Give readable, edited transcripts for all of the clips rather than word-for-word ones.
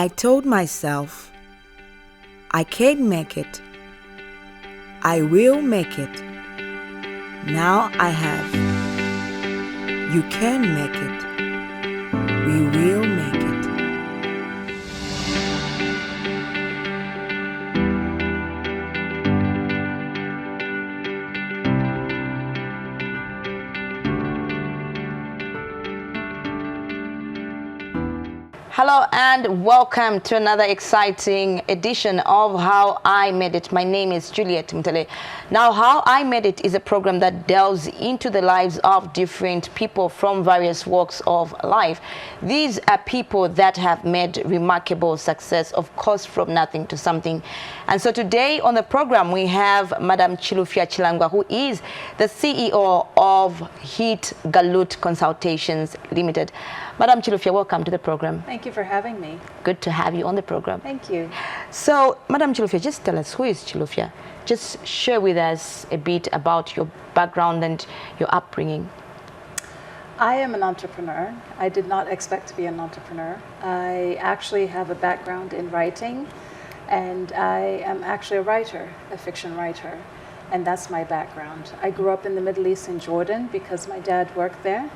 I told myself, I can make it. I will make it. Now I have. You can make it. We will make it. Hello and welcome to another exciting edition of How I Made It. My name is Juliet Mtele. Now, How I Made It is a program that delves into the lives of different people from various walks of life. These are people that have made remarkable success, of course, from nothing to something. And so today on the program, we have Madam Chilufya Chilangwa, who is the CEO of Hit Galut Consultations Limited. Madam Chilufya, welcome to the program. Thank you for having me. Good to have you on the program. Thank you. So, Madam Chilufya, just tell us, who is Chilufya? Just share with us a bit about your background and your upbringing. I am an entrepreneur. I did not expect to be an entrepreneur. I actually have a background in writing, and I am actually a writer, a fiction writer, and that's my background. I grew up in the Middle East in Jordan because my dad worked there.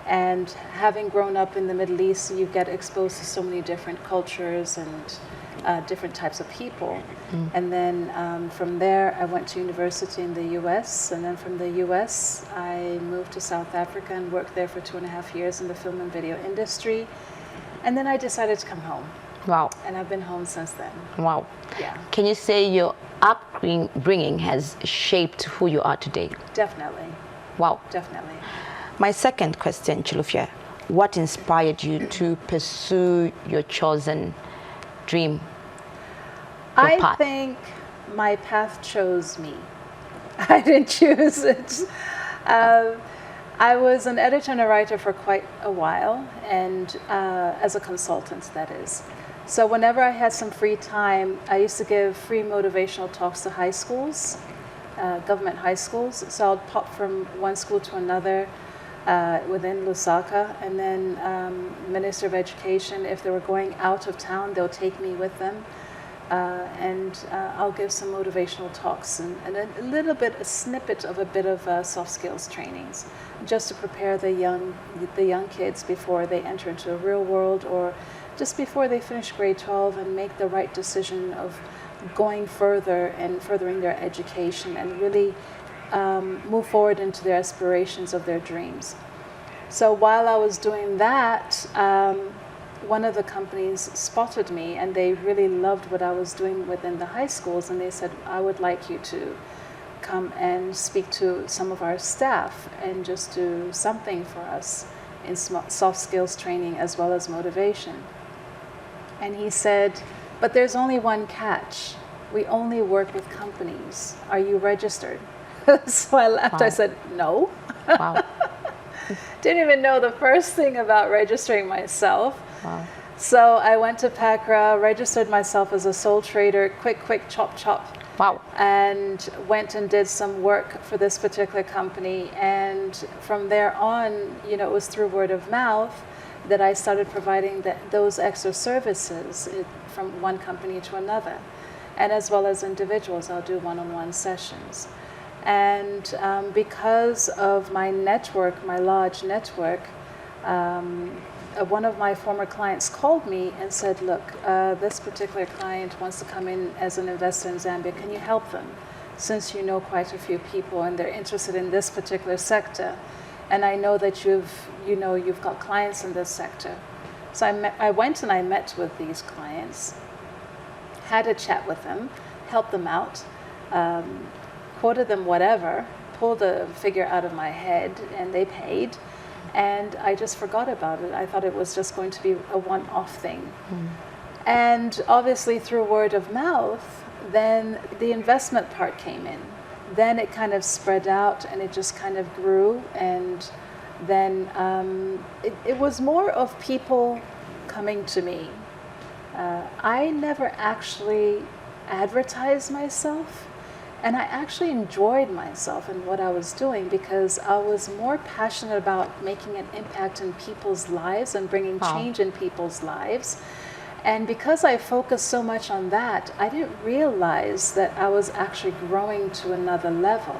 And having grown up in the Middle East, you get exposed to so many different cultures and different types of people. And then from there, I went to university in the US. And then from the US, I moved to South Africa and worked there for 2.5 years in the film and video industry. And then I decided to come home. Wow. And I've been home since then. Wow. Yeah. Can you say your upbringing has shaped who you are today? Definitely. Wow. Definitely. My second question, Chilufya, what inspired you to pursue your chosen dream? I think my path chose me. I didn't choose it. I was an editor and a writer for quite a while, and as a consultant, that is. So whenever I had some free time, I used to give free motivational talks to high schools, government high schools. So I'd pop from one school to another within Lusaka, and then Minister of Education, if they were going out of town, they'll take me with them. And I'll give some motivational talks and a snippet of a bit of soft skills trainings, just to prepare the young kids before they enter into the real world, or just before they finish grade 12 and make the right decision of going further and furthering their education and really move forward into their aspirations of their dreams. So while I was doing that, one of the companies spotted me, and they really loved what I was doing within the high schools, and they said, I would like you to come and speak to some of our staff and just do something for us in soft skills training as well as motivation. And he said, but there's only one catch. We only work with companies. Are you registered? So I laughed. Wow. I said, no. Wow. Didn't even know the first thing about registering myself. Wow. So I went to PACRA, registered myself as a sole trader, quick, chop. Wow. And went and did some work for this particular company. And from there on, it was through word of mouth that I started providing those extra services from one company to another. And as well as individuals, I'll do one-on-one sessions. And because of my network, my large network, one of my former clients called me and said, look, this particular client wants to come in as an investor in Zambia. Can you help them? Since you know quite a few people and they're interested in this particular sector. And I know that you've got clients in this sector. So I went and I met with these clients, had a chat with them, helped them out, quoted them whatever, pulled a figure out of my head, and they paid. And I just forgot about it. I thought it was just going to be a one-off thing. And obviously through word of mouth, then the investment part came in. Then it kind of spread out and it just kind of grew. And then it was more of people coming to me. I never actually advertised myself. And I actually enjoyed myself and what I was doing because I was more passionate about making an impact in people's lives and bringing change in people's lives. And because I focused so much on that, I didn't realize that I was actually growing to another level.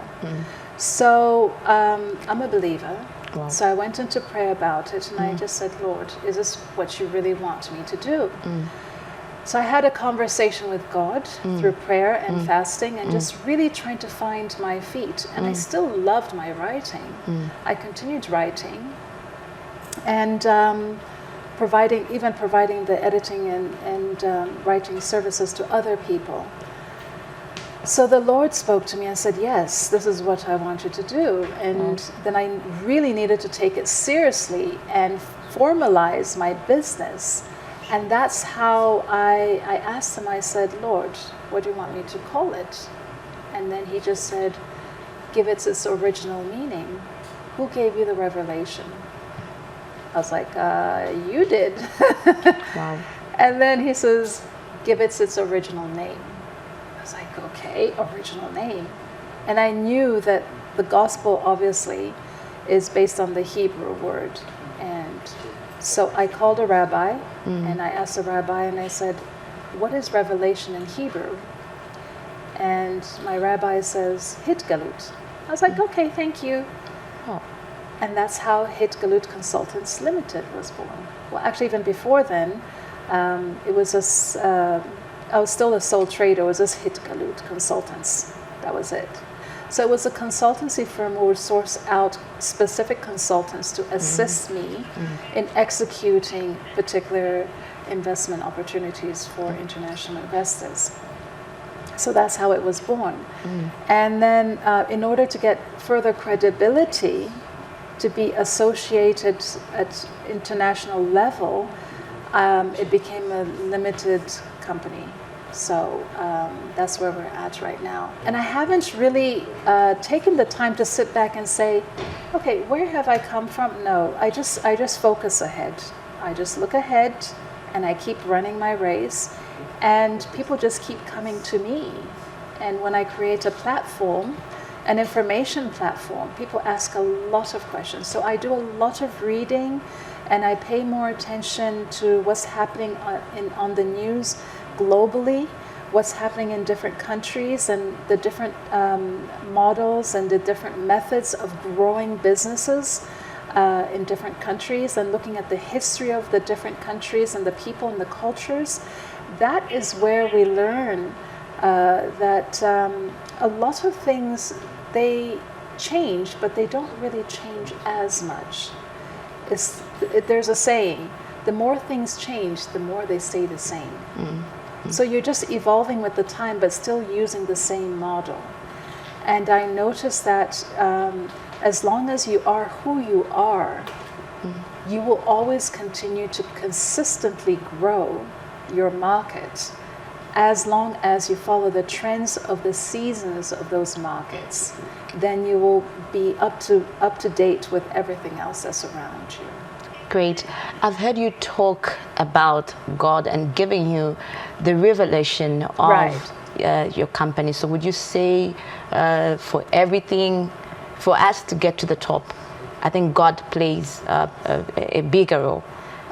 So I'm a believer. Wow. So I went into prayer about it, and I just said, Lord, is this what you really want me to do? So I had a conversation with God through prayer and fasting, and just really trying to find my feet. And I still loved my writing. I continued writing, and providing the editing and writing services to other people. So the Lord spoke to me and said, yes, this is what I want you to do. And then I really needed to take it seriously and formalize my business. And that's how I asked him, I said, Lord, what do you want me to call it? And then he just said, give it its original meaning. Who gave you the revelation? I was like, you did. Wow. And then he says, give it its original name. I was like, okay, original name. And I knew that the gospel obviously is based on the Hebrew word. And so I called a rabbi, and I asked the rabbi, and I said, what is revelation in Hebrew? And my rabbi says, Hitgalut. I was like, okay, thank you. Oh. And that's how Hitgalut Consultants Limited was born. Well, actually, even before then, it was I was still a sole trader. It was just Hitgalut Consultants. That was it. So it was a consultancy firm who would source out specific consultants to assist me in executing particular investment opportunities for international investors. So that's how it was born. And then in order to get further credibility, to be associated at international level, it became a limited company. So that's where we're at right now. And I haven't really taken the time to sit back and say, okay, where have I come from? No, I just focus ahead. I just look ahead and I keep running my race, and people just keep coming to me. And when I create a platform, an information platform, people ask a lot of questions. So I do a lot of reading, and I pay more attention to what's happening on the news globally, what's happening in different countries, and the different models and the different methods of growing businesses in different countries, and looking at the history of the different countries and the people and the cultures. That is where we learn that a lot of things, they change, but they don't really change as much. There's a saying, the more things change, the more they stay the same. So you're just evolving with the time, but still using the same model. And I noticed that as long as you are who you are, you will always continue to consistently grow your market, as long as you follow the trends of the seasons of those markets. Then you will be up to date with everything else that's around you. Great. I've heard you talk about God and giving you the revelation of your company. So would you say for everything, for us to get to the top, I think God plays a bigger role?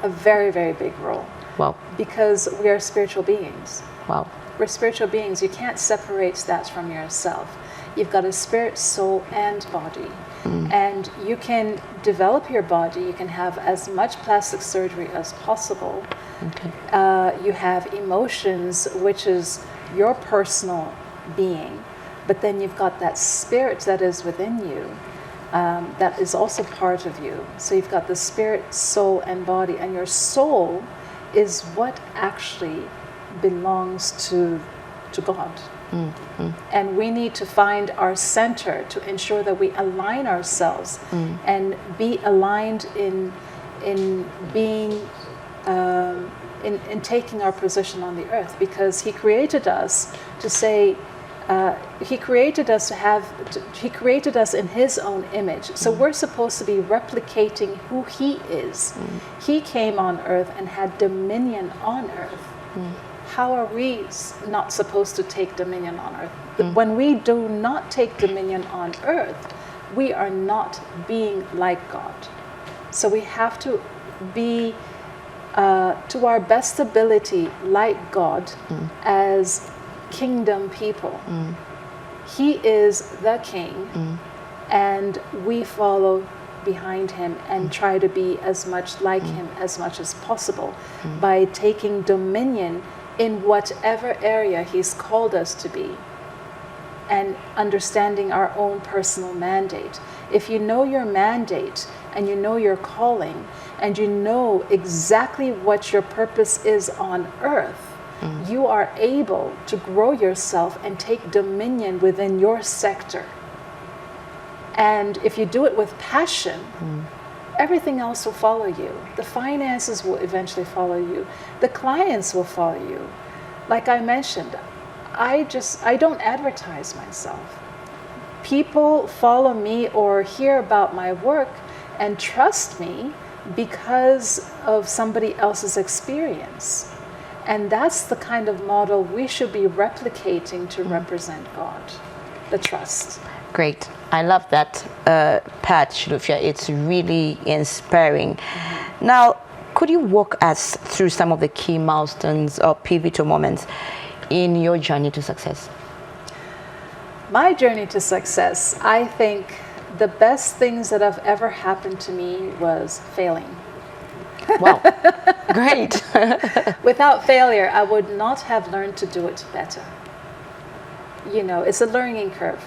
A very, very big role. Wow. Because we are spiritual beings. Wow. We're spiritual beings. You can't separate that from yourself. You've got a spirit, soul, and body. And you can develop your body. You can have as much plastic surgery as possible. Okay. You have emotions, which is your personal being. But then you've got that spirit that is within you. That is also part of you. So you've got the spirit, soul, and body. And your soul is what actually belongs to God. And we need to find our center to ensure that we align ourselves and be aligned in being in taking our position on the earth, because He created us to say He created us He created us in His own image. So we're supposed to be replicating who He is. He came on earth and had dominion on earth. How are we not supposed to take dominion on earth? When we do not take dominion on earth, we are not being like God. So we have to be to our best ability, like God, as kingdom people. He is the king, and we follow behind him and try to be as much like him as much as possible by taking dominion in whatever area he's called us to be, and understanding our own personal mandate. If you know your mandate and you know your calling and you know exactly what your purpose is on earth, you are able to grow yourself and take dominion within your sector. And if you do it with passion, everything else will follow you. The finances will eventually follow you. The clients will follow you. Like I mentioned, I don't advertise myself. People follow me or hear about my work and trust me because of somebody else's experience. And that's the kind of model we should be replicating to represent God, the trust. Great. I love that patch, Lufia. It's really inspiring. Now, could you walk us through some of the key milestones or pivotal moments in your journey to success? My journey to success, I think the best things that have ever happened to me was failing. Wow, great. Without failure, I would not have learned to do it better. You know, it's a learning curve.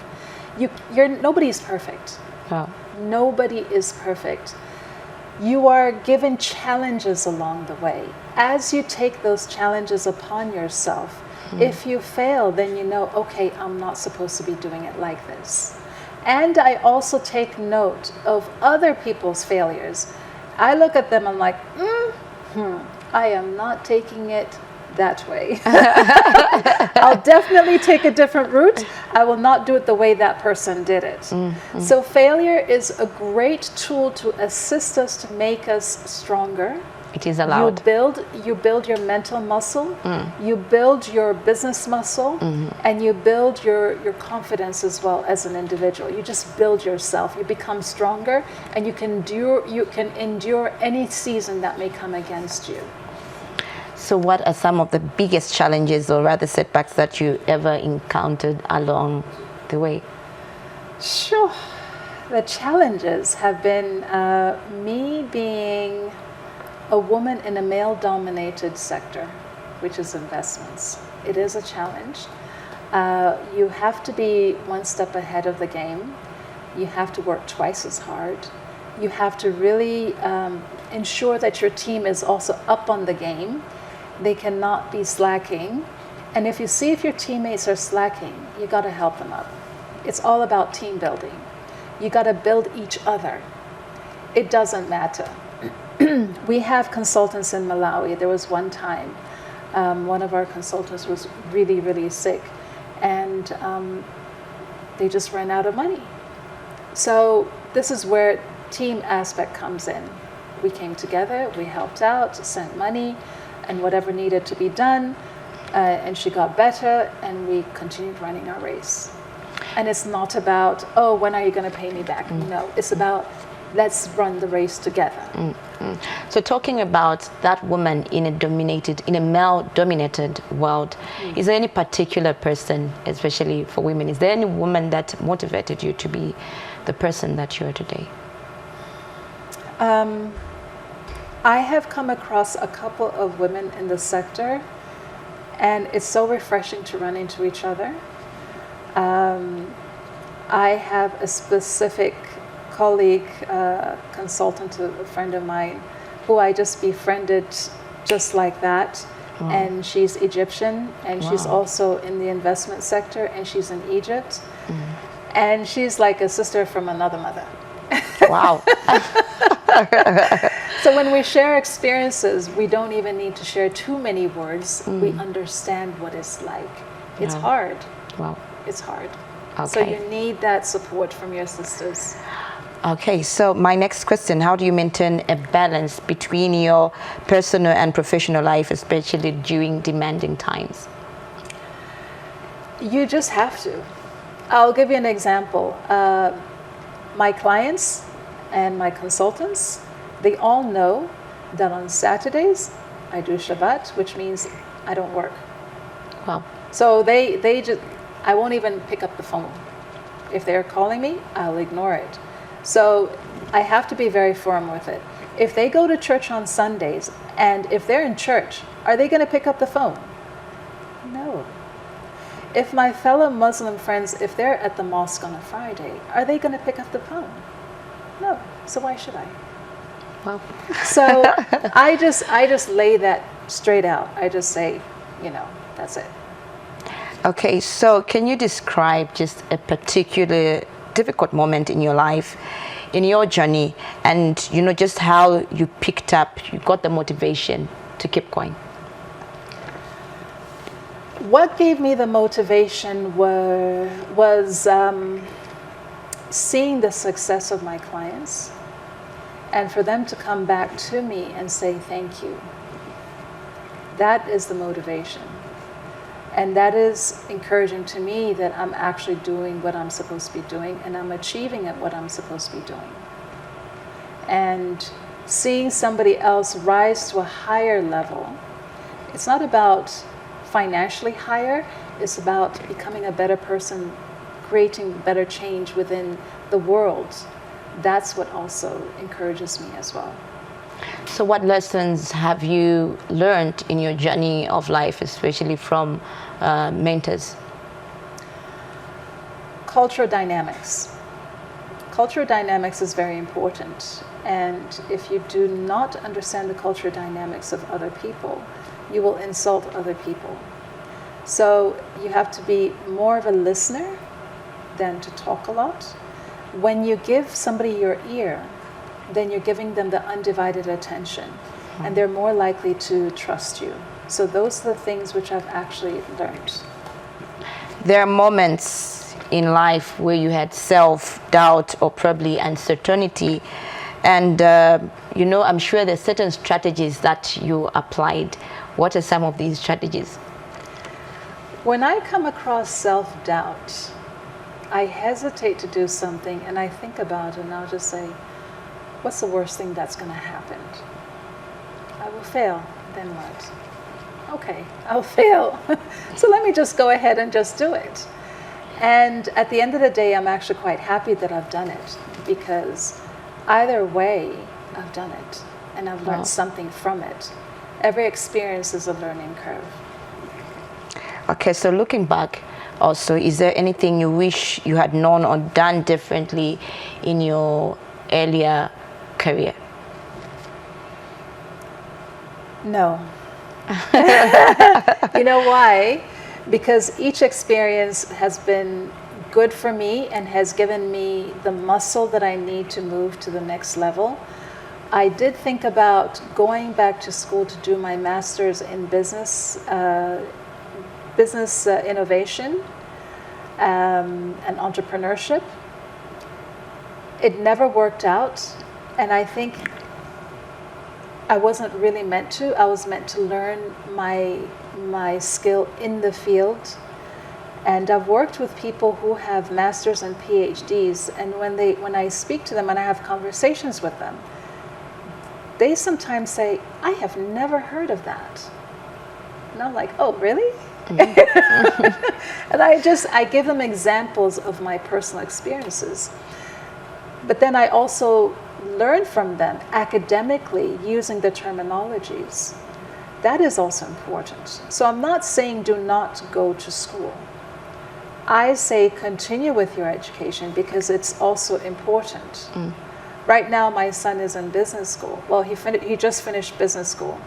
Nobody's perfect. Wow. Nobody is perfect. You are given challenges along the way. As you take those challenges upon yourself, if you fail, then you know, okay, I'm not supposed to be doing it like this. And I also take note of other people's failures. I look at them, I'm like, I am not taking it that way. I'll definitely take a different route. I will not do it the way that person did it. So failure is a great tool to assist us to make us stronger. It is allowed. You build your mental muscle, you build your business muscle, and you build your confidence as well as an individual. You just build yourself. You become stronger, and you can endure any season that may come against you. So what are some of the biggest challenges, or rather setbacks, that you ever encountered along the way? Sure. The challenges have been me being a woman in a male-dominated sector, which is investments. It is a challenge. You have to be one step ahead of the game. You have to work twice as hard. You have to really ensure that your team is also up on the game. They cannot be slacking. And if you see if your teammates are slacking, you got to help them up. It's all about team building. You got to build each other. It doesn't matter. We have consultants in Malawi. There was one time one of our consultants was really, really sick, and they just ran out of money. So this is where team aspect comes in. We came together, we helped out, sent money, and whatever needed to be done, and she got better, and we continued running our race. And it's not about, oh, when are you going to pay me back? No, it's about, let's run the race together. So talking about that woman in a male-dominated world, is there any particular person, especially for women, is there any woman that motivated you to be the person that you are today? I have come across a couple of women in the sector, and it's so refreshing to run into each other. I have a specific colleague, consultant, a friend of mine, who I just befriended just like that. Wow. And she's Egyptian, and wow. She's also in the investment sector, and she's in Egypt. And she's like a sister from another mother. Wow. So when we share experiences, we don't even need to share too many words. We understand what it's like. It's hard. Wow. It's hard. Okay. So you need that support from your sisters. Okay, so my next question, how do you maintain a balance between your personal and professional life, especially during demanding times? You just have to. I'll give you an example. My clients and my consultants, they all know that on Saturdays I do Shabbat, which means I don't work. Wow. So they just, I won't even pick up the phone. If they're calling me, I'll ignore it. So I have to be very firm with it. If they go to church on Sundays, and if they're in church, are they going to pick up the phone? No. If my fellow Muslim friends, if they're at the mosque on a Friday, are they going to pick up the phone? No. So why should I? Wow. So I just lay that straight out. I just say, that's it. Okay, so can you describe just a particular difficult moment in your life, in your journey, and just how you picked up, you got the motivation to keep going? What gave me the motivation was seeing the success of my clients, and for them to come back to me and say thank you. That is the motivation. And that is encouraging to me that I'm actually doing what I'm supposed to be doing, and I'm achieving at what I'm supposed to be doing. And seeing somebody else rise to a higher level, it's not about financially higher, it's about becoming a better person, creating better change within the world. That's what also encourages me as well. So what lessons have you learned in your journey of life, especially from mentors? Cultural dynamics. Cultural dynamics is very important. And if you do not understand the cultural dynamics of other people, you will insult other people. So you have to be more of a listener than to talk a lot. When you give somebody your ear, then you're giving them the undivided attention, and they're more likely to trust you. So those are the things which I've actually learned. There are moments in life where you had self-doubt or probably uncertainty, and I'm sure there's certain strategies that you applied. What are some of these strategies? When I come across self-doubt, I hesitate to do something, and I think about it, and I'll just say, what's the worst thing that's going to happen? I will fail. Then what? Okay, I'll fail. So let me just go ahead and just do it. And at the end of the day, I'm actually quite happy that I've done it, because either way, I've done it, and I've learned something from it. Every experience is a learning curve. Okay, so looking back, also, is there anything you wish you had known or done differently in your earlier career? No. You know why? Because each experience has been good for me and has given me the muscle that I need to move to the next level. I did think about going back to school to do my master's in business innovation and entrepreneurship. It never worked out, and I think I wasn't really meant to. I was meant to learn my skill in the field. And I've worked with people who have masters and PhDs, and when I speak to them and I have conversations with them, they sometimes say, I have never heard of that. And I'm like, oh, really? Mm-hmm. And I give them examples of my personal experiences. But then I also learn from them academically using the terminologies. That is also important. So I'm not saying do not go to school. I say continue with your education because it's also important. Mm. Right now my son is in business school. Well, he just finished business school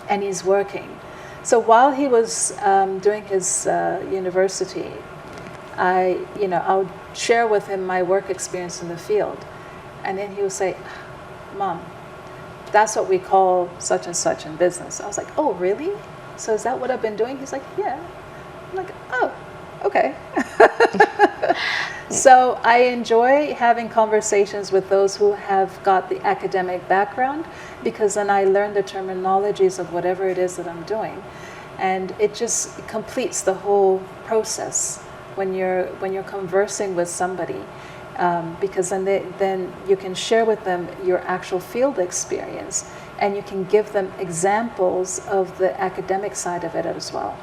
and he's working. So while he was doing his university, I'll share with him my work experience in the field. And then he would say, Mom, that's what we call such and such in business. I was like, oh, really? So is that what I've been doing? He's like, yeah. I'm like, oh, okay. So I enjoy having conversations with those who have got the academic background, because then I learn the terminologies of whatever it is that I'm doing. And it just completes the whole process when you're conversing with somebody. Because then you can share with them your actual field experience, and you can give them examples of the academic side of it as well.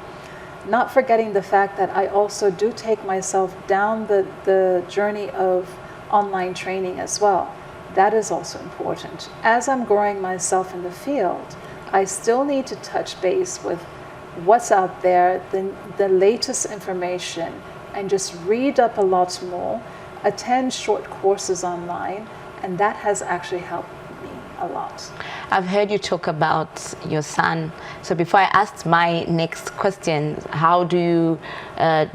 Not forgetting the fact that I also do take myself down the journey of online training as well. That is also important. As I'm growing myself in the field, I still need to touch base with what's out there, the latest information, and just read up a lot more, attend short courses online, and that has actually helped me a lot. I've heard you talk about your son. So before I ask my next question, how do you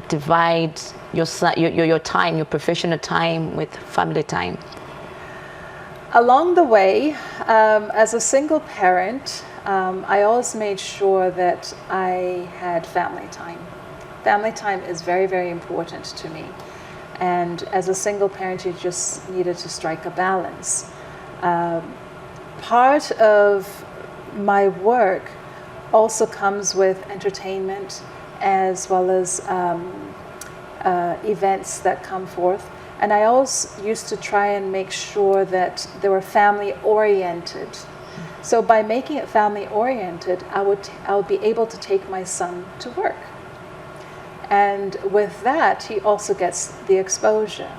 divide your time, your professional time with family time? Along the way, as a single parent, I always made sure that I had family time. Family time is very, very important to me. And as a single parent, you just needed to strike a balance. Part of my work also comes with entertainment as well as events that come forth. And I always used to try and make sure that they were family oriented. So by making it family oriented, I would be able to take my son to work. And with that, he also gets the exposure.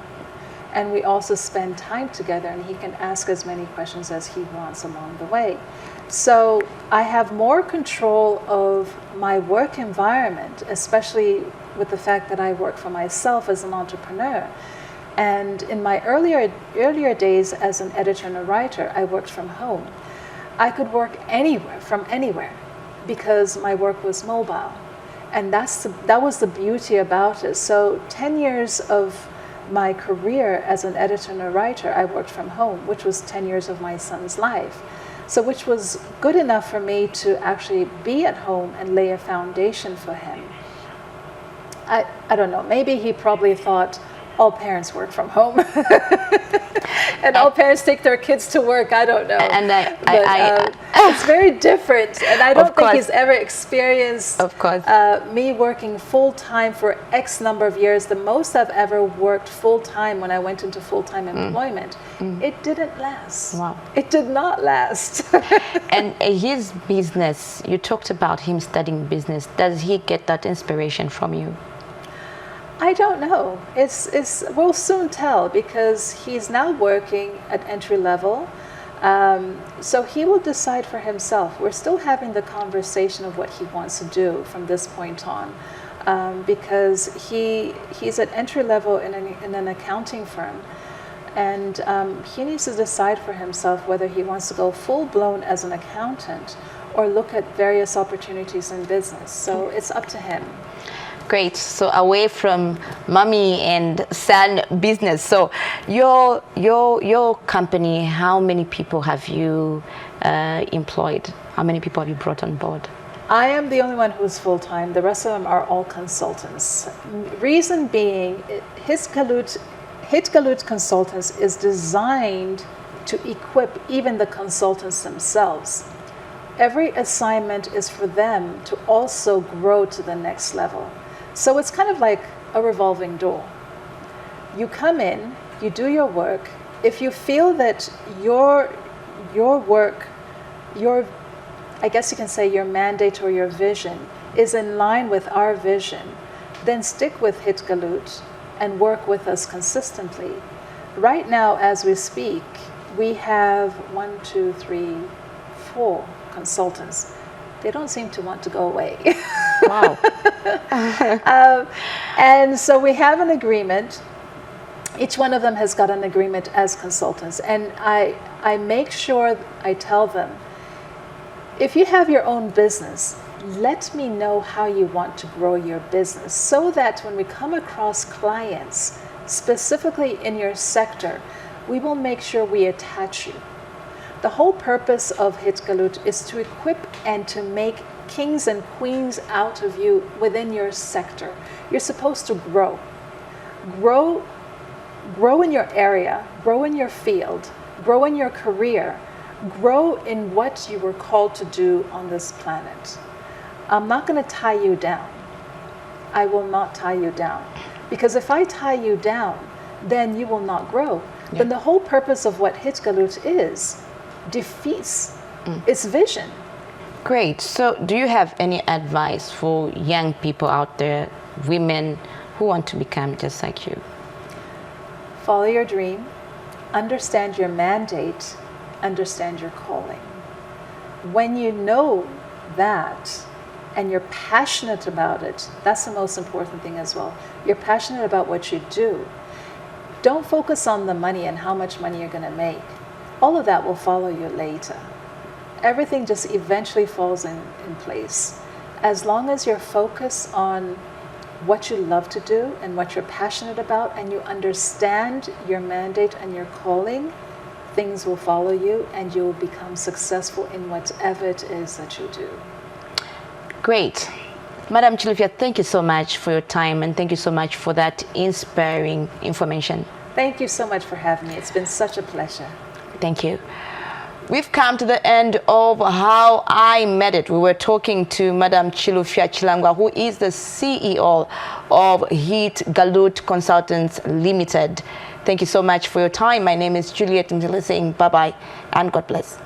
And we also spend time together, and he can ask as many questions as he wants along the way. So I have more control of my work environment, especially with the fact that I work for myself as an entrepreneur. And in my earlier days as an editor and a writer, I worked from home. I could work anywhere, from anywhere, because my work was mobile. And that was the beauty about it. So 10 years of my career as an editor and a writer, I worked from home, which was 10 years of my son's life. So which was good enough for me to actually be at home and lay a foundation for him. I don't know, maybe he probably thought all parents work from home. And all parents take their kids to work, I don't know. And it's very different, and I don't think he's ever experienced me working full-time for X number of years. The most I've ever worked full-time when I went into full-time employment, it didn't last. Wow. It did not last. And his business, you talked about him studying business. Does he get that inspiration from you? I don't know. We'll soon tell, because he's now working at entry level. So he will decide for himself. We're still having the conversation of what he wants to do from this point on, because he's at entry level in an accounting firm, and he needs to decide for himself whether he wants to go full-blown as an accountant or look at various opportunities in business. So it's up to him. Great. So away from mommy and son business. So your company, how many people have you employed? How many people have you brought on board? I am the only one who's full-time. The rest of them are all consultants. Reason being, Hit Galut Consultants is designed to equip even the consultants themselves. Every assignment is for them to also grow to the next level. So it's kind of like a revolving door. You come in, you do your work. If you feel that your work, I guess you can say your mandate or your vision is in line with our vision, then stick with Hit Galut and work with us consistently. Right now, as we speak, we have 1, 2, 3, 4 consultants. They don't seem to want to go away. Wow. And so we have an agreement. Each one of them has got an agreement as consultants. And I make sure I tell them, if you have your own business, let me know how you want to grow your business, so that when we come across clients, specifically in your sector, we will make sure we attach you. The whole purpose of Hit Galut is to equip and to make kings and queens out of you within your sector. You're supposed to grow. Grow in your area, grow in your field, grow in your career, grow in what you were called to do on this planet. I'm not going to tie you down. I will not tie you down. Because if I tie you down, then you will not grow. Yeah. Then the whole purpose of what Hit Galut is defeats It's vision. Great. So do you have any advice for young people out there, women who want to become just like you? Follow your dream, understand your mandate, understand your calling. When you know that and you're passionate about it, that's the most important thing as well. You're passionate about what you do. Don't focus on the money and how much money you're going to make. All of that will follow you later. Everything just eventually falls in place. As long as you're focused on what you love to do and what you're passionate about, and you understand your mandate and your calling, things will follow you and you will become successful in whatever it is that you do. Great. Madam Chilufya, thank you so much for your time, and thank you so much for that inspiring information. Thank you so much for having me. It's been such a pleasure. Thank you. We've come to the end of How I Made It. We were talking to Madam Chilufya Chilangwa, who is the CEO of Heat Galut Consultants Limited. Thank you so much for your time. My name is Juliet Mtele saying bye-bye and God bless.